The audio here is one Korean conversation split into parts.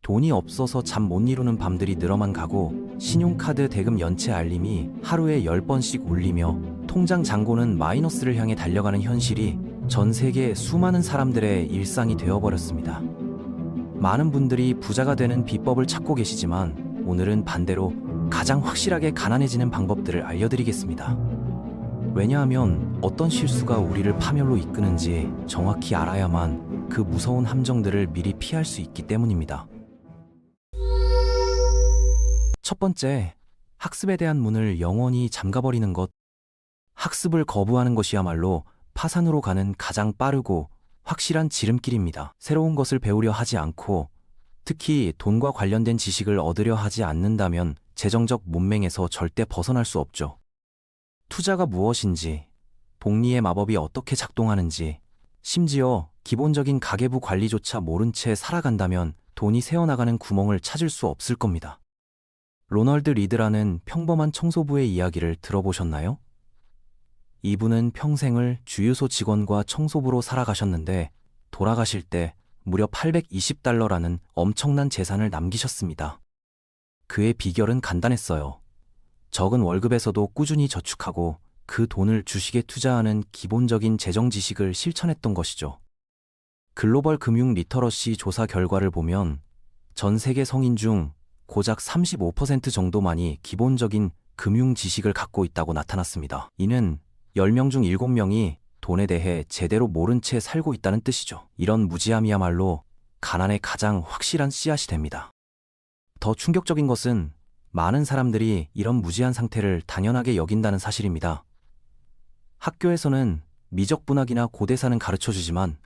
돈이 없어서 잠 못 이루는 밤들이 늘어만 가고 신용카드 대금 연체 알림이 하루에 10번씩 울리며 통장 잔고는 마이너스를 향해 달려가는 현실이 전 세계 수많은 사람들의 일상이 되어버렸습니다. 많은 분들이 부자가 되는 비법을 찾고 계시지만 오늘은 반대로 가장 확실하게 가난해지는 방법들을 알려드리겠습니다. 왜냐하면 어떤 실수가 우리를 파멸로 이끄는지 정확히 알아야만 그 무서운 함정들을 미리 피할 수 있기 때문입니다. 첫 번째, 학습에 대한 문을 영원히 잠가버리는 것. 학습을 거부하는 것이야말로 파산으로 가는 가장 빠르고 확실한 지름길입니다. 새로운 것을 배우려 하지 않고 특히 돈과 관련된 지식을 얻으려 하지 않는다면 재정적 문맹에서 절대 벗어날 수 없죠. 투자가 무엇인지, 복리의 마법이 어떻게 작동하는지, 심지어 기본적인 가계부 관리조차 모른 채 살아간다면 돈이 새어나가는 구멍을 찾을 수 없을 겁니다. 로널드 리드라는 평범한 청소부의 이야기를 들어보셨나요? 이분은 평생을 주유소 직원과 청소부로 살아가셨는데 돌아가실 때 무려 $820라는 엄청난 재산을 남기셨습니다. 그의 비결은 간단했어요. 적은 월급에서도 꾸준히 저축하고 그 돈을 주식에 투자하는 기본적인 재정 지식을 실천했던 것이죠. 글로벌 금융 리터러시 조사 결과를 보면 전 세계 성인 중 고작 35% 정도만이 기본적인 금융 지식을 갖고 있다고 나타났습니다. 이는 10명 중 7명이 돈에 대해 제대로 모른 채 살고 있다는 뜻이죠. 이런 무지함이야말로 가난의 가장 확실한 씨앗이 됩니다. 더 충격적인 것은 많은 사람들이 이런 무지한 상태를 당연하게 여긴다는 사실입니다. 학교에서는 미적분학이나 고대사는 가르쳐주지만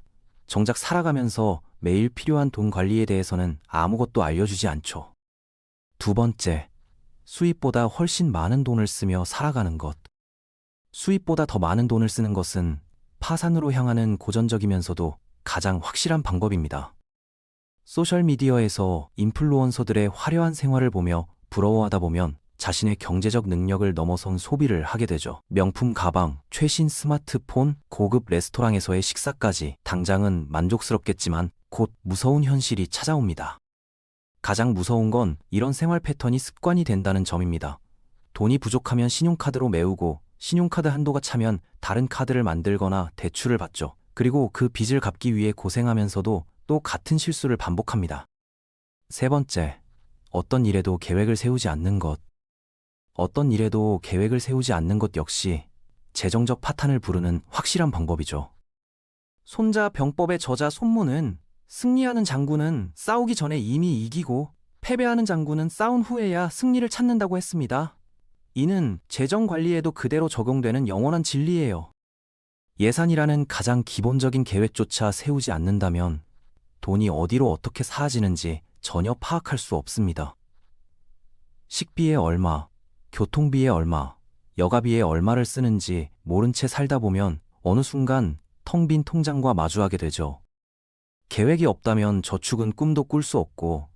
정작 살아가면서 매일 필요한 돈 관리에 대해서는 아무것도 알려주지 않죠. 두 번째, 수입보다 훨씬 많은 돈을 쓰며 살아가는 것. 수입보다 더 많은 돈을 쓰는 것은 파산으로 향하는 고전적이면서도 가장 확실한 방법입니다. 소셜미디어에서 인플루언서들의 화려한 생활을 보며 부러워하다 보면 자신의 경제적 능력을 넘어선 소비를 하게 되죠. 명품 가방, 최신 스마트폰, 고급 레스토랑에서의 식사까지 당장은 만족스럽겠지만 곧 무서운 현실이 찾아옵니다. 가장 무서운 건 이런 생활 패턴이 습관이 된다는 점입니다. 돈이 부족하면 신용카드로 메우고 신용카드 한도가 차면 다른 카드를 만들거나 대출을 받죠. 그리고 그 빚을 갚기 위해 고생하면서도 또 같은 실수를 반복합니다. 세 번째, 어떤 일에도 계획을 세우지 않는 것. 어떤 일에도 계획을 세우지 않는 것 역시 재정적 파탄을 부르는 확실한 방법이죠. 손자 병법의 저자 손모는 승리하는 장군은 싸우기 전에 이미 이기고 패배하는 장군은 싸운 후에야 승리를 찾는다고 했습니다. 이는 재정 관리에도 그대로 적용되는 영원한 진리예요. 예산이라는 가장 기본적인 계획조차 세우지 않는다면 돈이 어디로 어떻게 사라지는지 전혀 파악할 수 없습니다. 식비에 얼마, 교통비에 얼마, 여가비에 얼마를 쓰는지 모른 채 살다 보면 어느 순간 텅 빈 통장과 마주하게 되죠. 계획이 없다면 저축은 꿈도 꿀 수 없고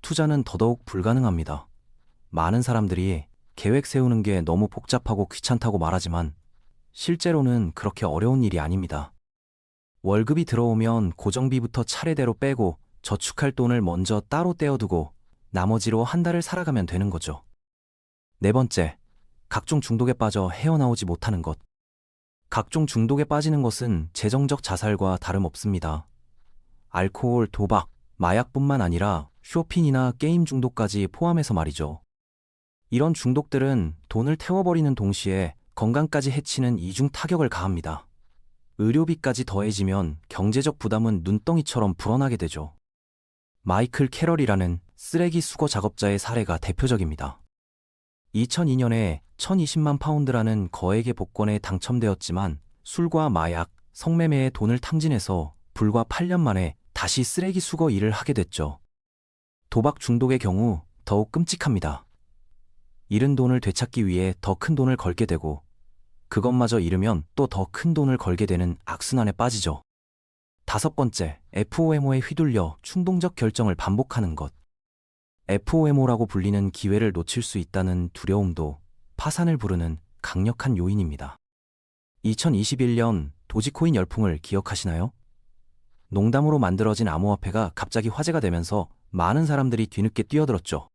투자는 더더욱 불가능합니다. 많은 사람들이 계획 세우는 게 너무 복잡하고 귀찮다고 말하지만 실제로는 그렇게 어려운 일이 아닙니다. 월급이 들어오면 고정비부터 차례대로 빼고 저축할 돈을 먼저 따로 떼어두고 나머지로 한 달을 살아가면 되는 거죠. 네 번째, 각종 중독에 빠져 헤어나오지 못하는 것. 각종 중독에 빠지는 것은 재정적 자살과 다름없습니다. 알코올, 도박, 마약뿐만 아니라 쇼핑이나 게임 중독까지 포함해서 말이죠. 이런 중독들은 돈을 태워버리는 동시에 건강까지 해치는 이중 타격을 가합니다. 의료비까지 더해지면 경제적 부담은 눈덩이처럼 불어나게 되죠. 마이클 캐럴이라는 쓰레기 수거 작업자의 사례가 대표적입니다. 2002년에 1020만 파운드라는 거액의 복권에 당첨되었지만 술과 마약, 성매매에 돈을 탕진해서 불과 8년 만에 다시 쓰레기 수거 일을 하게 됐죠. 도박 중독의 경우 더욱 끔찍합니다. 잃은 돈을 되찾기 위해 더 큰 돈을 걸게 되고 그것마저 잃으면 또 더 큰 돈을 걸게 되는 악순환에 빠지죠. 다섯 번째, FOMO에 휘둘려 충동적 결정을 반복하는 것. FOMO라고 불리는 기회를 놓칠 수 있다는 두려움도 파산을 부르는 강력한 요인입니다. 2021년 도지코인 열풍을 기억하시나요? 농담으로 만들어진 암호화폐가 갑자기 화제가 되면서 많은 사람들이 뒤늦게 뛰어들었죠.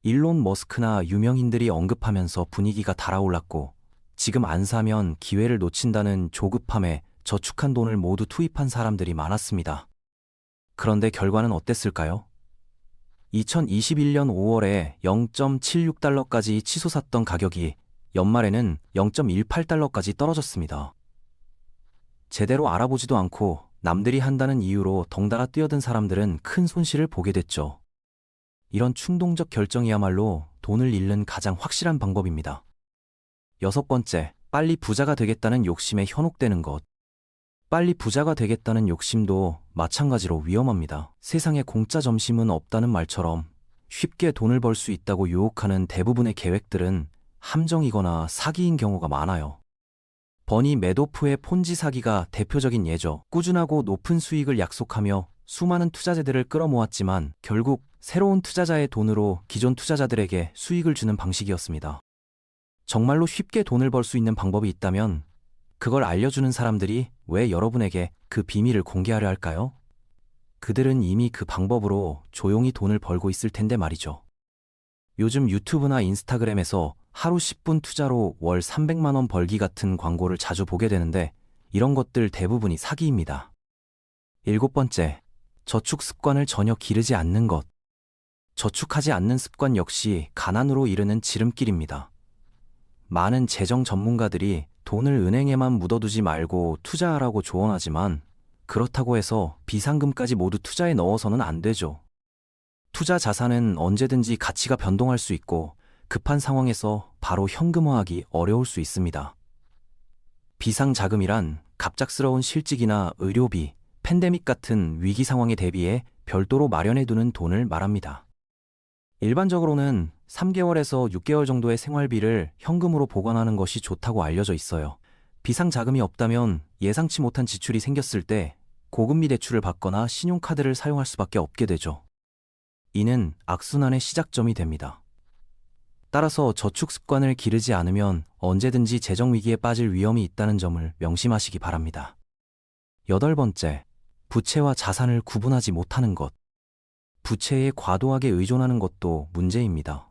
일론 머스크나 유명인들이 언급하면서 분위기가 달아올랐고, 지금 안 사면 기회를 놓친다는 조급함에 저축한 돈을 모두 투입한 사람들이 많았습니다. 그런데 결과는 어땠을까요? 2021년 5월에 0.76달러까지 치솟았던 가격이 연말에는 0.18달러까지 떨어졌습니다. 제대로 알아보지도 않고 남들이 한다는 이유로 덩달아 뛰어든 사람들은 큰 손실을 보게 됐죠. 이런 충동적 결정이야말로 돈을 잃는 가장 확실한 방법입니다. 6번째, 빨리 부자가 되겠다는 욕심에 현혹되는 것. 빨리 부자가 되겠다는 욕심도 마찬가지로 위험합니다. 세상에 공짜 점심은 없다는 말처럼 쉽게 돈을 벌 수 있다고 유혹하는 대부분의 계획들은 함정이거나 사기인 경우가 많아요. 버니 매도프의 폰지 사기가 대표적인 예죠. 꾸준하고 높은 수익을 약속하며 수많은 투자자들을 끌어모았지만 결국 새로운 투자자의 돈으로 기존 투자자들에게 수익을 주는 방식이었습니다. 정말로 쉽게 돈을 벌 수 있는 방법이 있다면 그걸 알려주는 사람들이 왜 여러분에게 그 비밀을 공개하려 할까요? 그들은 이미 그 방법으로 조용히 돈을 벌고 있을 텐데 말이죠. 요즘 유튜브나 인스타그램에서 하루 10분 투자로 월 300만 원 벌기 같은 광고를 자주 보게 되는데 이런 것들 대부분이 사기입니다. 7번째, 저축 습관을 전혀 기르지 않는 것. 저축하지 않는 습관 역시 가난으로 이르는 지름길입니다. 많은 재정 전문가들이 돈을 은행에만 묻어두지 말고 투자하라고 조언하지만 그렇다고 해서 비상금까지 모두 투자에 넣어서는 안 되죠. 투자 자산은 언제든지 가치가 변동할 수 있고 급한 상황에서 바로 현금화하기 어려울 수 있습니다. 비상자금이란 갑작스러운 실직이나 의료비, 팬데믹 같은 위기 상황에 대비해 별도로 마련해두는 돈을 말합니다. 일반적으로는 3개월에서 6개월 정도의 생활비를 현금으로 보관하는 것이 좋다고 알려져 있어요. 비상자금이 없다면 예상치 못한 지출이 생겼을 때 고금리 대출을 받거나 신용카드를 사용할 수밖에 없게 되죠. 이는 악순환의 시작점이 됩니다. 따라서 저축 습관을 기르지 않으면 언제든지 재정 위기에 빠질 위험이 있다는 점을 명심하시기 바랍니다. 8번째, 부채와 자산을 구분하지 못하는 것. 부채에 과도하게 의존하는 것도 문제입니다.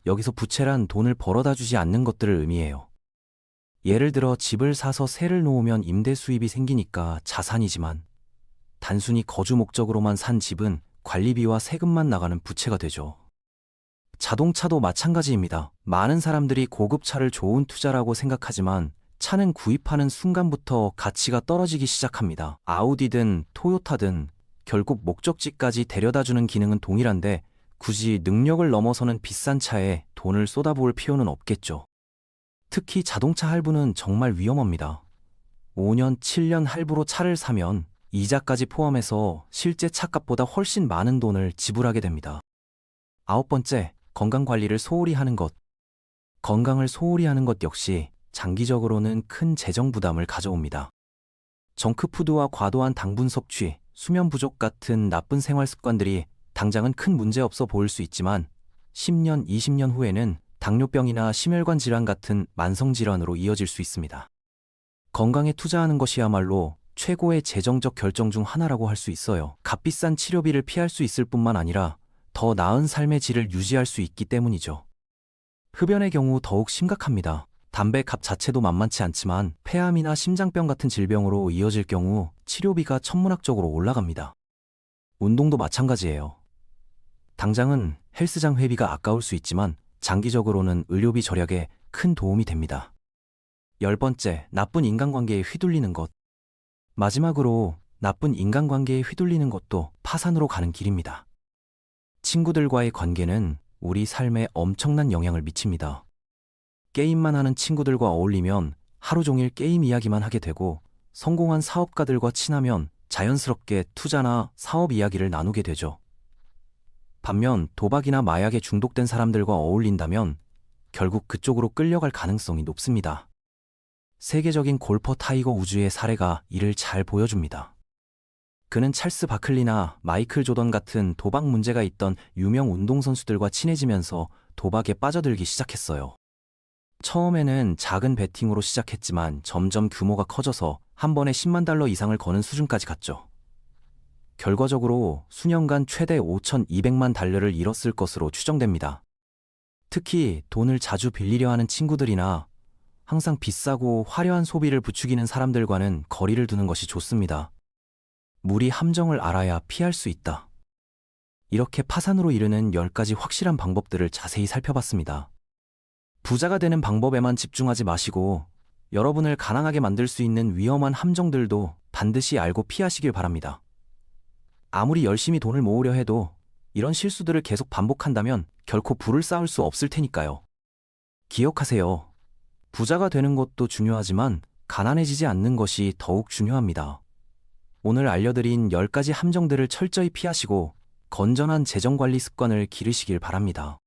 여기서 부채란 돈을 벌어다 주지 않는 것들을 의미해요. 예를 들어 집을 사서 세를 놓으면 임대 수입이 생기니까 자산이지만 단순히 거주 목적으로만 산 집은 관리비와 세금만 나가는 부채가 되죠. 자동차도 마찬가지입니다. 많은 사람들이 고급차를 좋은 투자라고 생각하지만 차는 구입하는 순간부터 가치가 떨어지기 시작합니다. 아우디든 토요타든 결국 목적지까지 데려다주는 기능은 동일한데 굳이 능력을 넘어서는 비싼 차에 돈을 쏟아부을 필요는 없겠죠. 특히 자동차 할부는 정말 위험합니다. 5년, 7년 할부로 차를 사면 이자까지 포함해서 실제 차값보다 훨씬 많은 돈을 지불하게 됩니다. 9번째, 건강관리를 소홀히 하는 것. 건강을 소홀히 하는 것 역시 장기적으로는 큰 재정 부담을 가져옵니다. 정크푸드와 과도한 당분 섭취, 수면 부족 같은 나쁜 생활 습관들이 당장은 큰 문제 없어 보일 수 있지만 10년, 20년 후에는 당뇨병이나 심혈관 질환 같은 만성질환으로 이어질 수 있습니다. 건강에 투자하는 것이야말로 최고의 재정적 결정 중 하나라고 할 수 있어요. 값비싼 치료비를 피할 수 있을 뿐만 아니라 더 나은 삶의 질을 유지할 수 있기 때문이죠. 흡연의 경우 더욱 심각합니다. 담배 값 자체도 만만치 않지만 폐암이나 심장병 같은 질병으로 이어질 경우 치료비가 천문학적으로 올라갑니다. 운동도 마찬가지예요. 당장은 헬스장 회비가 아까울 수 있지만 장기적으로는 의료비 절약에 큰 도움이 됩니다. 10번째, 나쁜 인간관계에 휘둘리는 것. 마지막으로 나쁜 인간관계에 휘둘리는 것도 파산으로 가는 길입니다. 친구들과의 관계는 우리 삶에 엄청난 영향을 미칩니다. 게임만 하는 친구들과 어울리면 하루 종일 게임 이야기만 하게 되고 성공한 사업가들과 친하면 자연스럽게 투자나 사업 이야기를 나누게 되죠. 반면 도박이나 마약에 중독된 사람들과 어울린다면 결국 그쪽으로 끌려갈 가능성이 높습니다. 세계적인 골퍼 타이거 우즈의 사례가 이를 잘 보여줍니다. 그는 찰스 바클리나 마이클 조던 같은 도박 문제가 있던 유명 운동선수들과 친해지면서 도박에 빠져들기 시작했어요. 처음에는 작은 베팅으로 시작했지만 점점 규모가 커져서 한 번에 $10만 이상을 거는 수준까지 갔죠. 결과적으로 수년간 최대 5,200만 달러를 잃었을 것으로 추정됩니다. 특히 돈을 자주 빌리려 하는 친구들이나 항상 비싸고 화려한 소비를 부추기는 사람들과는 거리를 두는 것이 좋습니다. 무리 함정을 알아야 피할 수 있다. 이렇게 파산으로 이르는 10가지 확실한 방법들을 자세히 살펴봤습니다. 부자가 되는 방법에만 집중하지 마시고 여러분을 가난하게 만들 수 있는 위험한 함정들도 반드시 알고 피하시길 바랍니다. 아무리 열심히 돈을 모으려 해도 이런 실수들을 계속 반복한다면 결코 부를 쌓을 수 없을 테니까요. 기억하세요. 부자가 되는 것도 중요하지만 가난해지지 않는 것이 더욱 중요합니다. 오늘 알려드린 10가지 함정들을 철저히 피하시고 건전한 재정관리 습관을 기르시길 바랍니다.